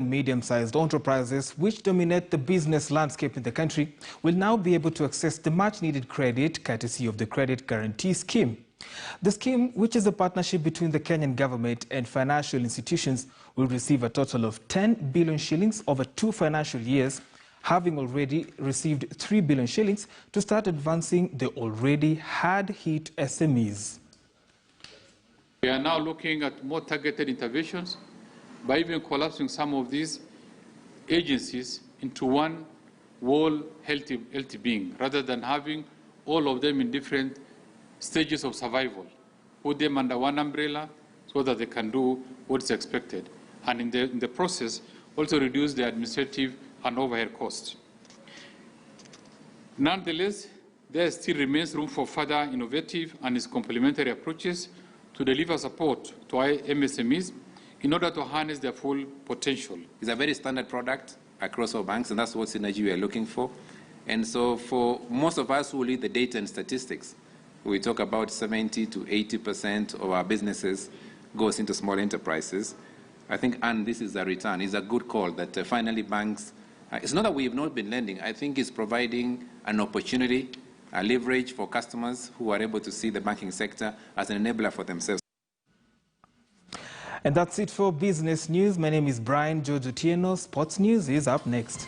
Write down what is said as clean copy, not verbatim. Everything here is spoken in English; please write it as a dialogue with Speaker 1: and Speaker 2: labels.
Speaker 1: Medium-sized enterprises, which dominate the business landscape in the country, will now be able to access the much-needed credit courtesy of the Credit Guarantee Scheme. The scheme, which is a partnership between the Kenyan government and financial institutions, will receive a total of 10 billion shillings over 2 financial years, having already received 3 billion shillings to start advancing the already hard-hit SMEs.
Speaker 2: We are now looking at more targeted interventions by even collapsing some of these agencies into one whole healthy being, rather than having all of them in different stages of survival. Put them under one umbrella so that they can do what is expected, and in the process also reduce the administrative and overhead costs. Nonetheless, there still remains room for further innovative and its complementary approaches to deliver support to MSMEs in order to harness their full potential.
Speaker 3: It's a very standard product across all banks, and that's what synergy we are looking for. And so for most of us who lead the data and statistics, we talk about 70 to 80% of our businesses goes into small enterprises. I think, and this is a return, it's a good call that finally banks, it's not that we have not been lending, I think it's providing an opportunity, a leverage for customers who are able to see the banking sector as an enabler for themselves.
Speaker 1: And that's it for business news. My name is Brian George Otieno. Sports news is up next.